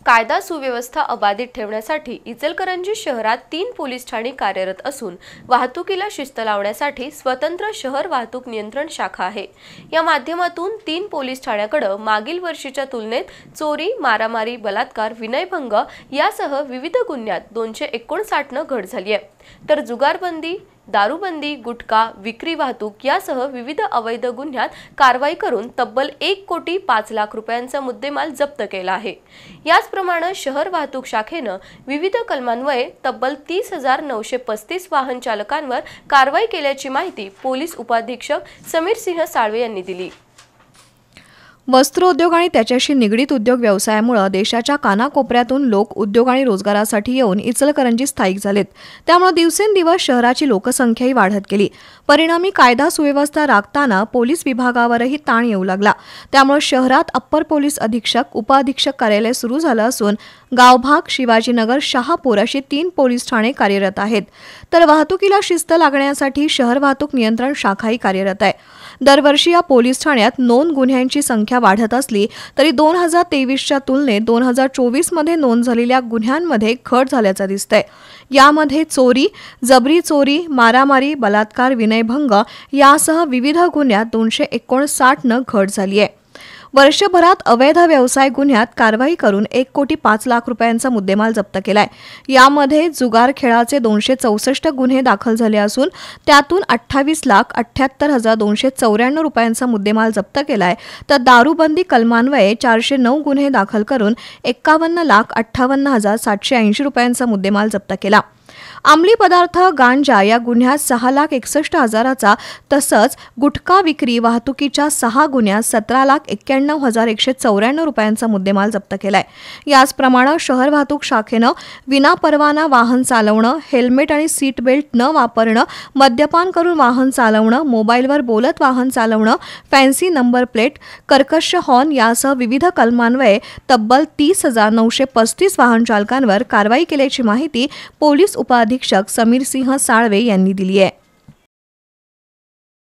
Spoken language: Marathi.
कायदा सुव्यवस्था अबाधित ठेवण्यासाठी इचलकरंजी शहरात 3 पोलीस ठाणी कार्यरत असून वाहतुकीला शिस्त लावण्यासाठी स्वतंत्र शहर वाहतूक नियंत्रण शाखा आहे। या माध्यमातून 3 पोलीस ठाण्याकडे मागील वर्षीच्या तुलनेत चोरी, मारामारी, बलात्कार, विनयभंग यासह विविध गुन्ह्यात 259 न घट झाली आहे। तर जुगारबंदी, दारूबंदी, गुटखा, विक्री, वाहतूक यासह विविध अवैध गुन्ह्यात कारवाई करून तब्बल 1,05,00,000 रुपयांचा मुद्देमाल जप्त केला आहे। याचप्रमाणे शहर वाहतूक शाखेने विविध कलमान्वये तब्बल 30,935 वाहन चालकांवर कारवाई केल्याची माहिती पोलीस उपाधीक्षक समीर सिंह साळवे यांनी दिली। वस्त्रोद्योग आणि त्याच्याशी निगडित उद्योग व्यवसायामुळे देशाच्या कानाकोपऱ्यातून लोक उद्योग आणि रोजगारासाठी येऊन इचलकरंजी स्थायिक झालेत। त्यामुळे दिवसेंदिवस शहराची लोकसंख्याही वाढत गेली। परिणामी कायदा सुव्यवस्था राखताना पोलीस विभागावरही ताण येऊ लागला। त्यामुळे शहरात अप्पर पोलीस अधीक्षक, उपाधीक्षक कार्यालय सुरू झालं असून गावभाग, शिवाजीनगर, शहापूर अशी 3 पोलीस ठाणे कार्यरत आहेत। तर वाहतुकीला शिस्त लागण्यासाठी शहर वाहतूक नियंत्रण शाखाही कार्यरत आहे। दरवर्षी या पोलीस ठाण्यात नोंद गुन्ह्यांची संख्या वाढत असली तरी 2023च्या तुलनेत 2024 मध्ये नोंद झालेल्या गुन्ह्यांमध्ये घट झाल्याचं दिसतंय। यामध्ये चोरी, जबरी चोरी, मारामारी, बलात्कार, विनयभंग यासह विविध गुन्ह्यात 259 न घट झाली आहे। वर्षभरात अवैध व्यवसाय गुन्ह्यात कारवाई करून 1,05,00,000 रुपयांचा मुद्देमाल जप्त केलाय। यामध्ये जुगार खेळाचे 264 गुन्हे दाखल झाले असून त्यातून 28,78,294 रुपयांचा मुद्देमाल जप्त केलाय। तर दारूबंदी कलमान्वये 409 गुन्हे दाखल करून 51,58,780 रुपयांचा मुद्देमाल जप्त केला। अंमली पदार्थ, गांजा या गुन्ह्यात 6,61,000चा तसंच गुटखा विक्री वाहतुकीच्या 6 गुन्ह्यात 17,91,194 रुपयांचा मुद्देमाल जप्त केलाय। याचप्रमाणे शहर वाहतूक शाखेनं विनापरवाना वाहन चालवणं, हेल्मेट आणि सीट बेल्ट न वापरणं, मद्यपान करून वाहन चालवणं, मोबाईलवर बोलत वाहन चालवणं, फॅन्सी नंबर प्लेट, कर्कश हॉर्न यासह विविध कलमान्वये तब्बल 30,935 वाहन चालकांवर कारवाई केल्याची माहिती पोलीस उपाधीक्षक समीर सिंह साळवे यांनी दिली आहे।